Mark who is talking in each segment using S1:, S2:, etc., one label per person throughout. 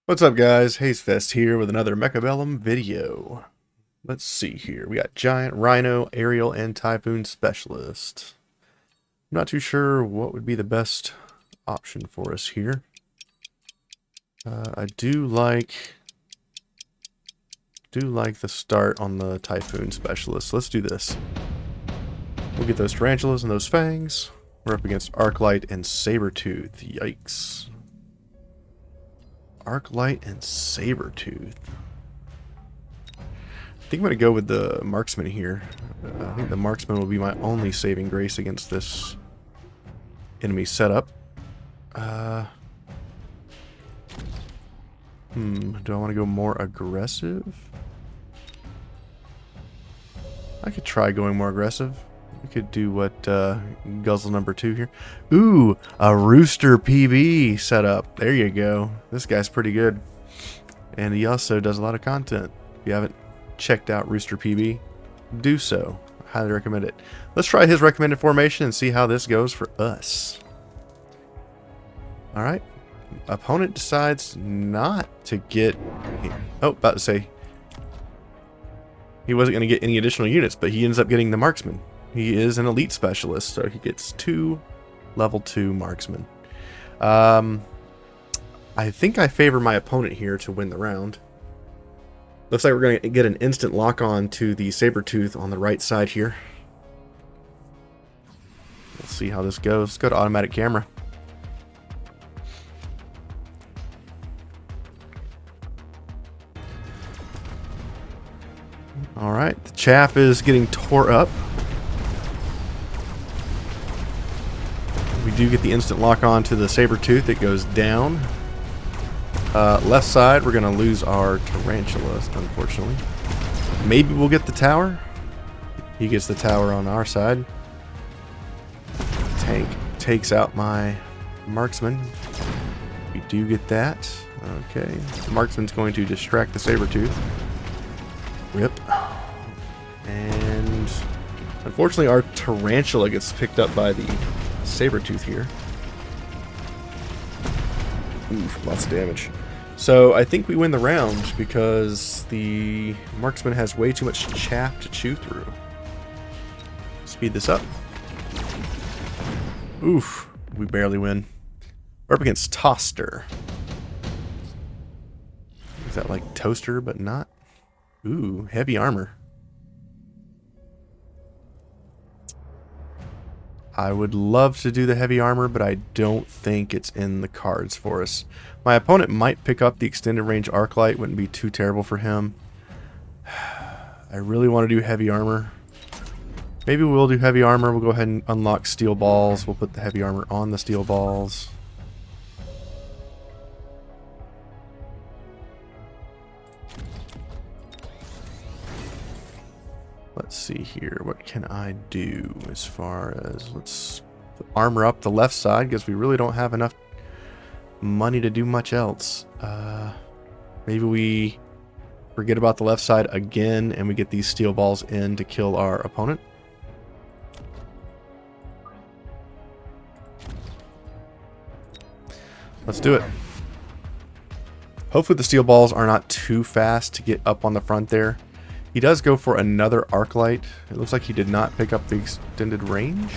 S1: What's up, guys? Hazefest here with another Mechabellum video. Let's see here. We got Giant, Rhino, Aerial, and Typhoon Specialist. I'm not too sure what would be the best option for us here. I do like the start on the Typhoon Specialist. Let's do this. We'll get those tarantulas and those fangs. We're up against Arclight and Sabertooth. Yikes. Arclight and Sabertooth. I think I'm going to go with the Marksman here. I think the Marksman will be my only saving grace against this enemy setup. Do I want to go more aggressive? I could try going more aggressive. We could do what guzzle number 2 here. Ooh, a Rooster PB setup. There you go. This guy's pretty good. And he also does a lot of content. If you haven't checked out Rooster PB, do so. I highly recommend it. Let's try his recommended formation and see how this goes for us. Alright. Opponent decides not to get... Oh, about to say... He wasn't going to get any additional units, but he ends up getting the Marksman. He is an elite specialist, so he gets 2 level 2 marksmen. I think I favor my opponent here to win the round. Looks like we're going to get an instant lock on to the Sabertooth on the right side here. Let's see how this goes. Let's go to automatic camera. Alright, the chaff is getting tore up. We do get the instant lock on to the Sabertooth. It goes down. Left side, we're going to lose our tarantulas, unfortunately. Maybe we'll get the tower. He gets the tower on our side. Tank takes out my marksman. We do get that. Okay. The marksman's going to distract the Sabertooth. Rip. And unfortunately, our tarantula gets picked up by the Sabertooth here. Oof, lots of damage. So I think we win the round because the marksman has way too much chaff to chew through. Speed this up. Oof, we barely win. We're up against Toaster. Is that like Toaster but not? Ooh, heavy armor. I would love to do the heavy armor, but I don't think it's in the cards for us. My opponent might pick up the extended range Arclight. Wouldn't be too terrible for him. I really want to do heavy armor. Maybe we'll do heavy armor. We'll go ahead and unlock steel balls. We'll put the heavy armor on the steel balls. Let's see here. What can I do as far as... Let's armor up the left side because we really don't have enough money to do much else. Maybe we forget about the left side again and we get these steel balls in to kill our opponent. Let's do it. Hopefully the steel balls are not too fast to get up on the front there. He does go for another Arclight. It looks like he did not pick up the extended range.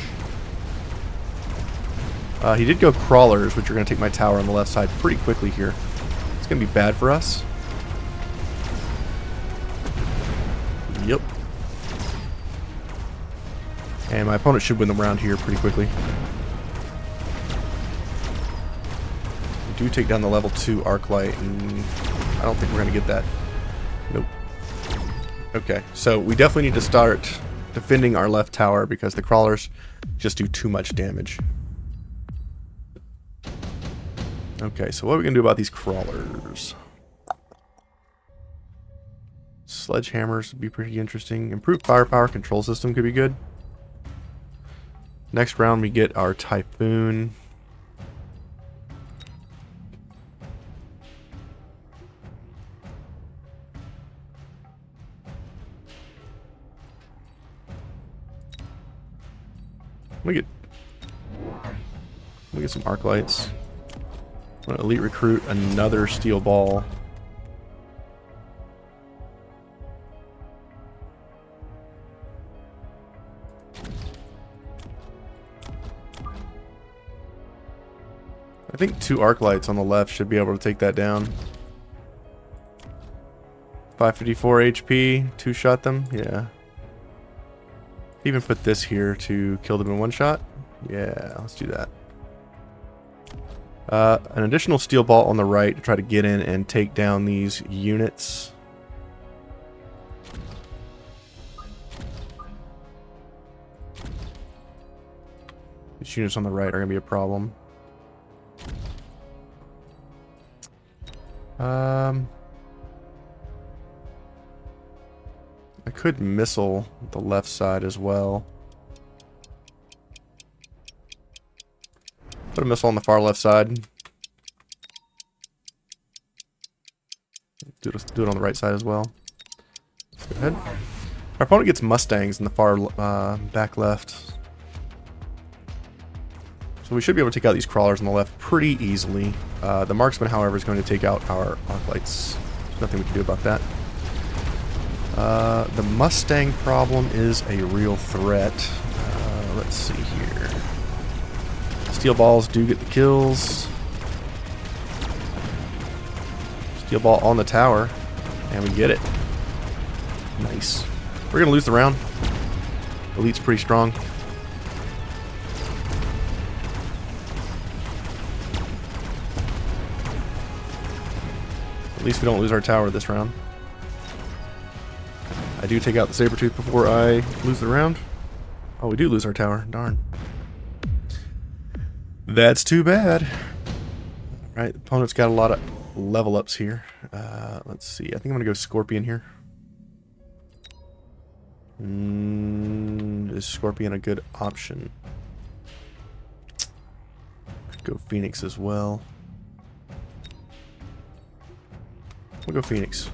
S1: He did go crawlers, which are going to take my tower on the left side pretty quickly here. It's going to be bad for us. Yep. And my opponent should win the round here pretty quickly. We do take down the level 2 Arclight, and I don't think we're going to get that. Nope. Okay, so we definitely need to start defending our left tower because the crawlers just do too much damage. Okay, so what are we going to do about these crawlers? Sledgehammers would be pretty interesting. Improved firepower control system could be good. Next round we get our Typhoon. We get some arc lights. I'm gonna elite recruit another steel ball. I think 2 arc lights on the left should be able to take that down. 554 HP, 2-shot them, yeah. Even put this here to kill them in 1 shot. Yeah, let's do that. An additional steel ball on the right to try to get in and take down these units. These units on the right are going to be a problem. I could missile the left side as well. Put a missile on the far left side. Do it on the right side as well. Go ahead. Our opponent gets Mustangs in the far back left. So we should be able to take out these crawlers on the left pretty easily. The marksman, however, is going to take out our arc lights. There's nothing we can do about that. The Mustang problem is a real threat. Let's see here. Steel balls do get the kills. Steel ball on the tower. And we get it. Nice. We're going to lose the round. Elite's pretty strong. At least we don't lose our tower this round. I do take out the Sabertooth before I lose the round. Oh, we do lose our tower. Darn. That's too bad. Alright, the opponent's got a lot of level ups here. Let's see. I think I'm going to go Scorpion here. Is Scorpion a good option? Could go Phoenix as well. We'll go Phoenix.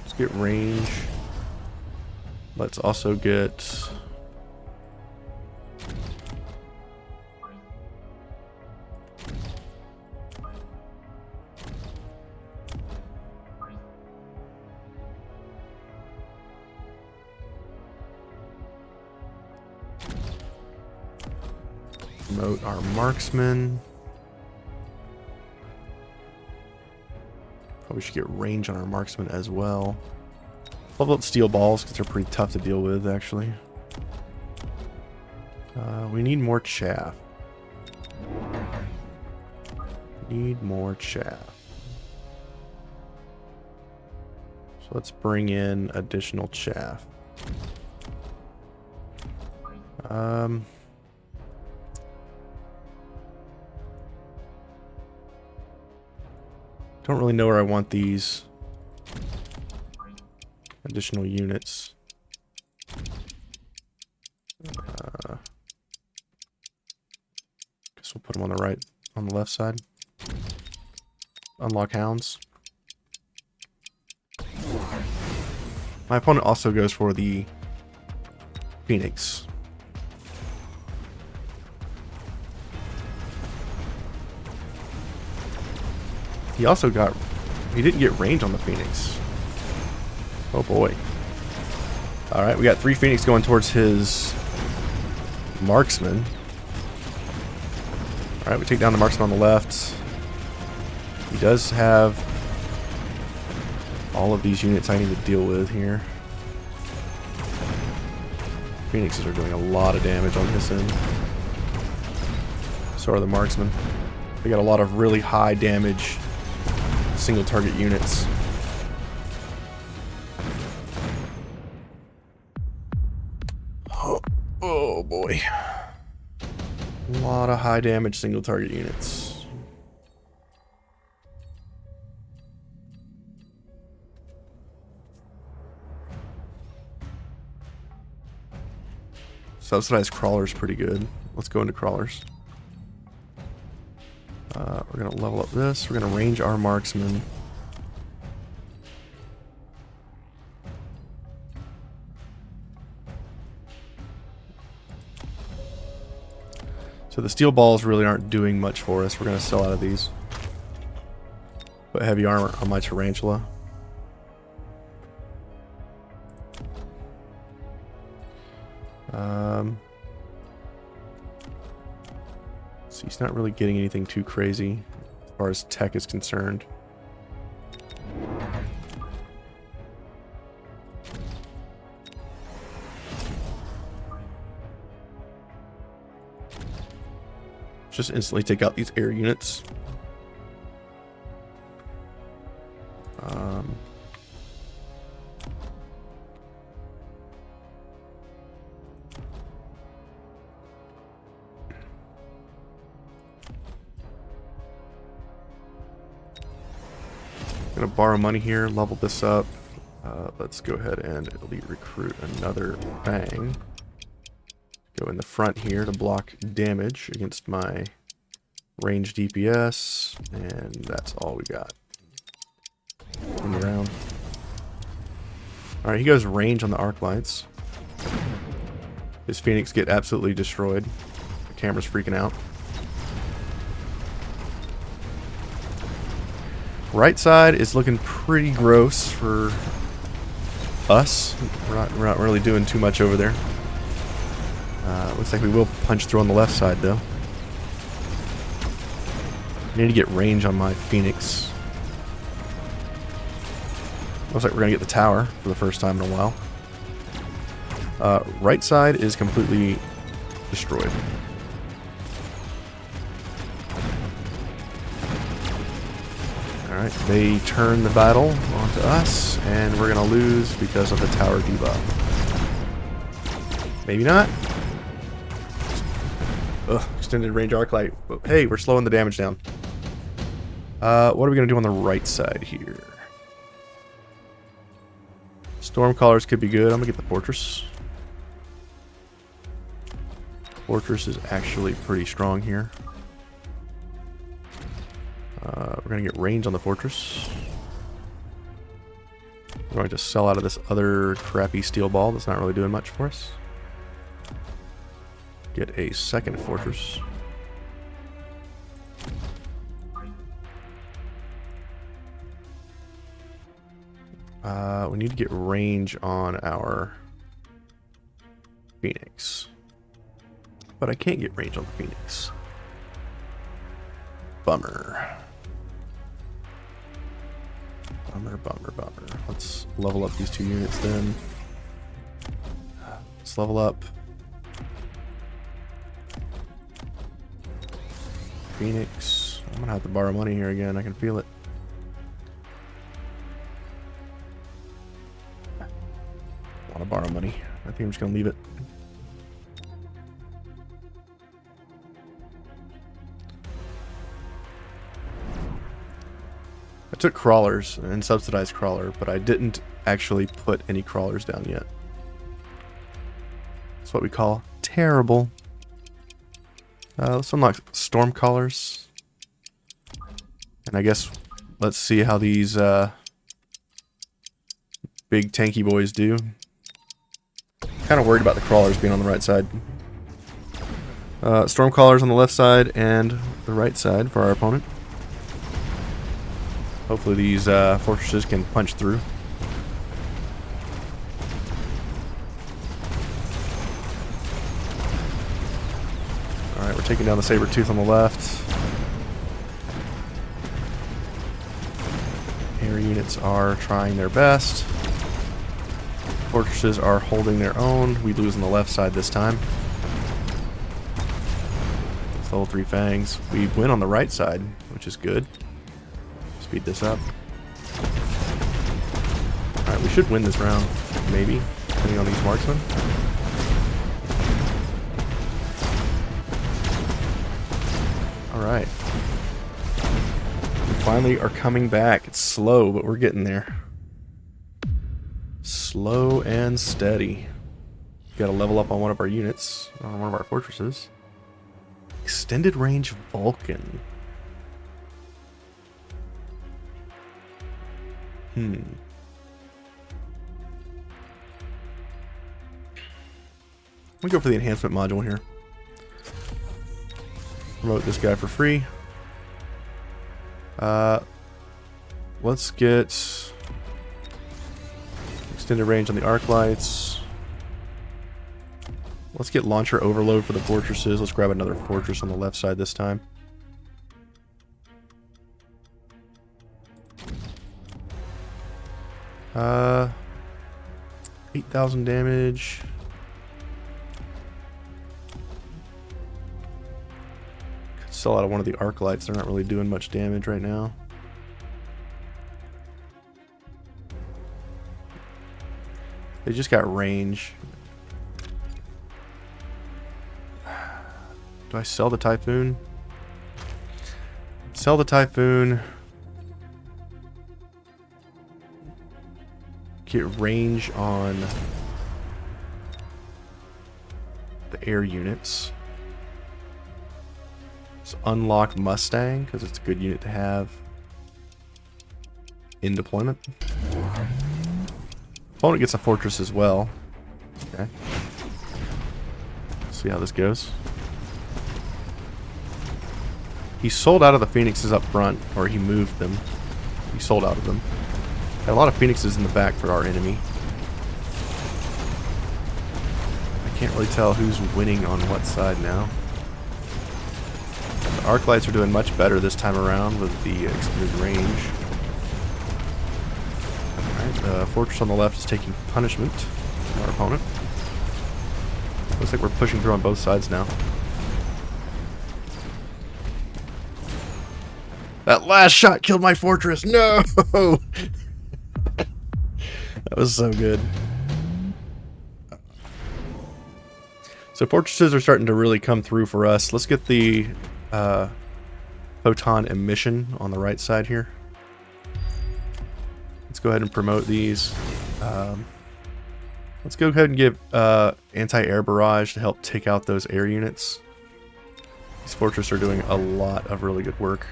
S1: Let's get range. Let's also get... promote our marksman. Probably should get range on our marksman as well. Level up steel balls because they're pretty tough to deal with, actually. We need more chaff. Need more chaff. So let's bring in additional chaff. Don't really know where I want these additional units. Guess we'll put them on the right, on the left side. Unlock hounds. My opponent also goes for the Phoenix. He also got... he didn't get range on the Phoenix. Oh boy. Alright, we got 3 Phoenix going towards his marksman. Alright, we take down the marksman on the left. He does have all of these units I need to deal with here. Phoenixes are doing a lot of damage on this end. So are the marksmen. They got a lot of really high damage single target units. Oh boy. A lot of high damage single target units. Subsidized crawlers pretty good. Let's go into crawlers. We're going to level up this. We're going to range our marksman. So the steel balls really aren't doing much for us. We're going to sell out of these. Put heavy armor on my tarantula. So he's not really getting anything too crazy as far as tech is concerned. Just instantly take out these air units. Gonna borrow money here, level this up. Let's go ahead and elite recruit another Fang. Go in the front here to block damage against my range DPS, and that's all we got. In the round. Alright, he goes range on the arc lights. His Phoenix get absolutely destroyed. The camera's freaking out. Right side is looking pretty gross for us. We're not really doing too much over there. Looks like we will punch through on the left side, though. I need to get range on my Phoenix. Looks like we're going to get the tower for the first time in a while. Right side is completely destroyed. Alright, they turn the battle onto us, and we're going to lose because of the tower debuff. Maybe not. Ugh, extended range arc light. Hey, we're slowing the damage down. What are we going to do on the right side here? Stormcallers could be good. I'm going to get the Fortress. Fortress is actually pretty strong here. We're going to get range on the Fortress. We're going to sell out of this other crappy steel ball that's not really doing much for us. Get a second Fortress. We need to get range on our Phoenix. But I can't get range on the Phoenix. Bummer. Bummer. Let's level up these 2 units then. Let's level up Phoenix. I'm gonna have to borrow money here again. I can feel it. I want to borrow money. I think I'm just gonna leave it. I took crawlers and subsidized crawler, but I didn't actually put any crawlers down yet. That's what we call terrible. Let's unlock Stormcallers. And I guess let's see how these big tanky boys do. Kind of worried about the crawlers being on the right side. Stormcallers on the left side and the right side for our opponent. Hopefully these fortresses can punch through. Alright, we're taking down the Saber-Tooth on the left. Air units are trying their best. Fortresses are holding their own. We lose on the left side this time. Level 3 Fangs. We win on the right side, which is good. Speed this up. Alright, we should win this round. Maybe. Depending on these marksmen. Alright. We finally are coming back. It's slow, but we're getting there. Slow and steady. Gotta level up on one of our units. On one of our fortresses. Extended range Vulcan. We go for the enhancement module here. promote this guy for free. Let's get extended range on the arc lights. Let's get launcher overload for the fortresses. Let's grab another fortress on the left side this time. Uh, 8,000 damage. Could sell out one of the arc lights. They're not really doing much damage right now. They just got range. Do I sell the Typhoon? Sell the Typhoon. Get range on the air units. Let's unlock Mustang because it's a good unit to have in deployment. Opponent gets a fortress as well. Okay. See how this goes. He sold out of the Phoenixes up front, or he moved them. He sold out of them. Got a lot of Phoenixes in the back for our enemy. I can't really tell who's winning on what side now. The arc lights are doing much better this time around with the extended range. Alright, the fortress on the left is taking punishment from our opponent. Looks like we're pushing through on both sides now. That last shot killed my fortress. No! That was so good. So fortresses are starting to really come through for us. Let's get the photon emission on the right side here. Let's go ahead and promote these. Let's go ahead and give anti-air barrage to help take out those air units. These fortresses are doing a lot of really good work.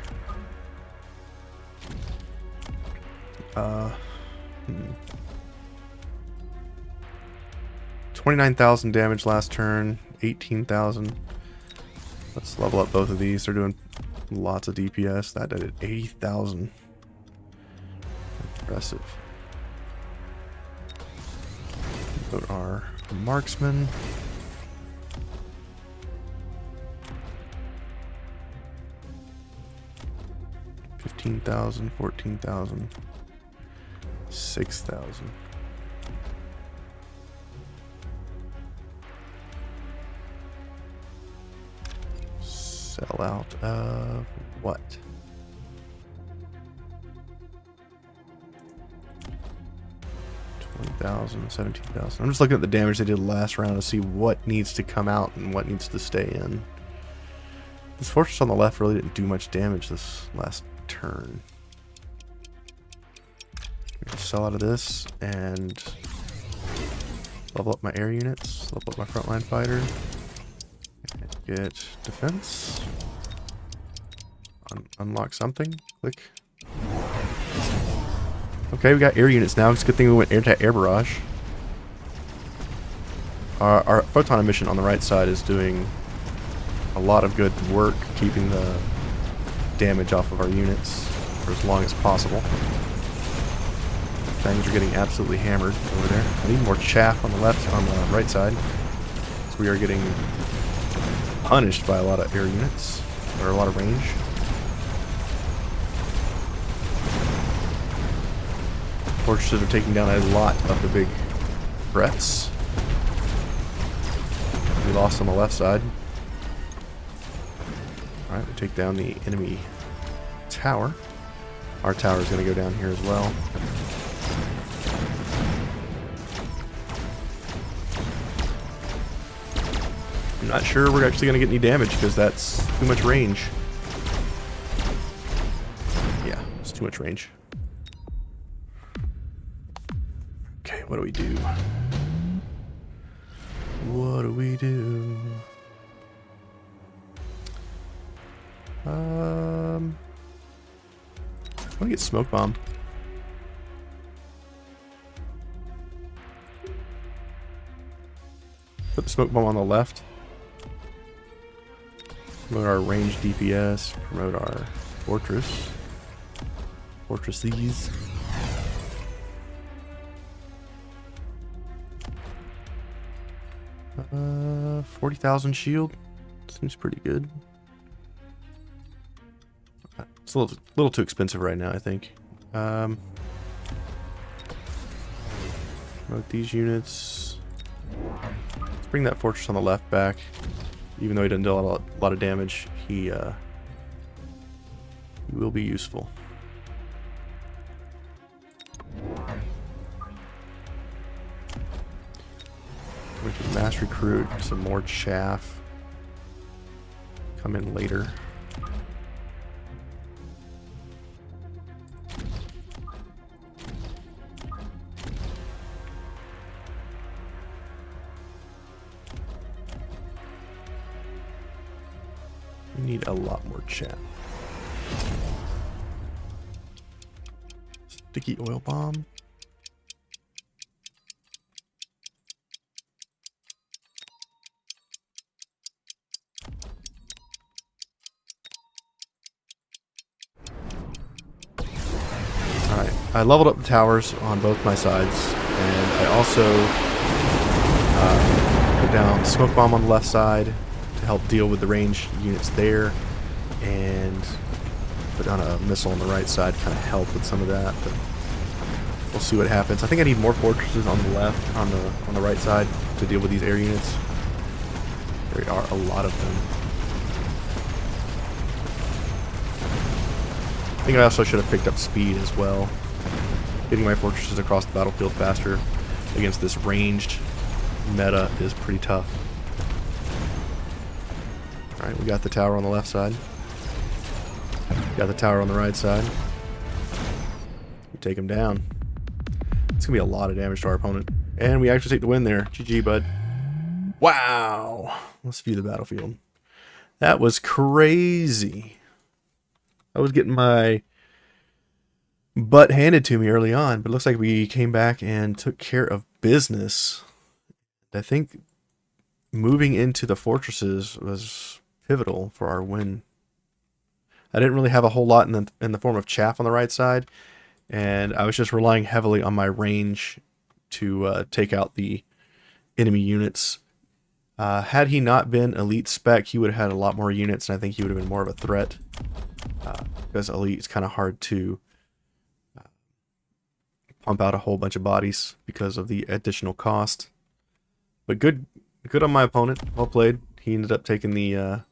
S1: 29,000 damage last turn, 18,000. Let's level up both of these. They're doing lots of DPS. That did 80,000. Impressive. Put our marksman. $15,000, $14,000, $6,000. Sell out of what? 20,000, 17,000. I'm just looking at the damage they did last round to see what needs to come out and what needs to stay in. This fortress on the left really didn't do much damage this last turn. I'm gonna sell out of this and level up my air units, level up my frontline fighter, and get defense. Unlock something. Click. Okay, we got air units now. It's a good thing we went anti-air barrage. Our photon emission on the right side is doing a lot of good work keeping the damage off of our units for as long as possible. Things are getting absolutely hammered over there. I need more chaff on the left, on the right side. So we are getting punished by a lot of air units, or a lot of range. Fortresses are taking down a lot of the big threats. We lost on the left side. Alright, we take down the enemy tower. Our tower is going to go down here as well. I'm not sure we're actually going to get any damage because that's too much range. Yeah, it's too much range. Okay, what do we do? What do we do? I want to get smoke bomb. Put the smoke bomb on the left. Promote our range DPS. Promote our fortresses. 40,000 shield. Seems pretty good. It's a little too expensive right now, I think. Promote these units. Let's bring that fortress on the left back. Even though he doesn't do a lot of damage, he will be useful. We can mass recruit some more chaff. Come in later. We need a lot more chaff. Sticky oil bomb. Alright, I leveled up the towers on both my sides, and I also put down smoke bomb on the left side to help deal with the ranged units there, and put down a missile on the right side to kind of help with some of that, but we'll see what happens. I think I need more fortresses on the left, on the right side to deal with these air units. There are a lot of them. I think I also should have picked up speed as well. Getting my fortresses across the battlefield faster against this ranged meta is pretty tough. Alright, we got the tower on the left side. Got the tower on the right side. We take him down. It's going to be a lot of damage to our opponent. And we actually take the win there. GG, bud. Wow. Let's view the battlefield. That was crazy. I was getting my butt handed to me early on, but it looks like we came back and took care of business. I think moving into the fortresses was pivotal for our win. I didn't really have a whole lot in the form of chaff on the right side, and I was just relying heavily on my range to take out the enemy units. Had he not been elite spec, he would have had a lot more units, and I think he would have been more of a threat. Because elite is kind of hard to pump out a whole bunch of bodies because of the additional cost. But good on my opponent. Well played. He ended up taking the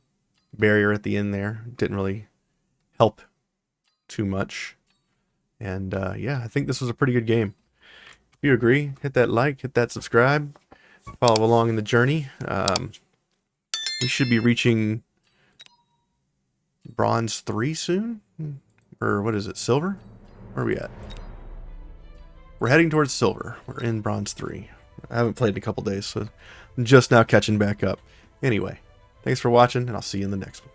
S1: barrier at the end there. Didn't really help too much. And yeah, I think this was a pretty good game. If you agree, hit that like, hit that subscribe, follow along in the journey. We should be reaching Bronze 3 soon? Or what is it, Silver? Where are we at? We're heading towards Silver. We're in Bronze 3. I haven't played in a couple days, so I'm just now catching back up. Anyway, thanks for watching, and I'll see you in the next one.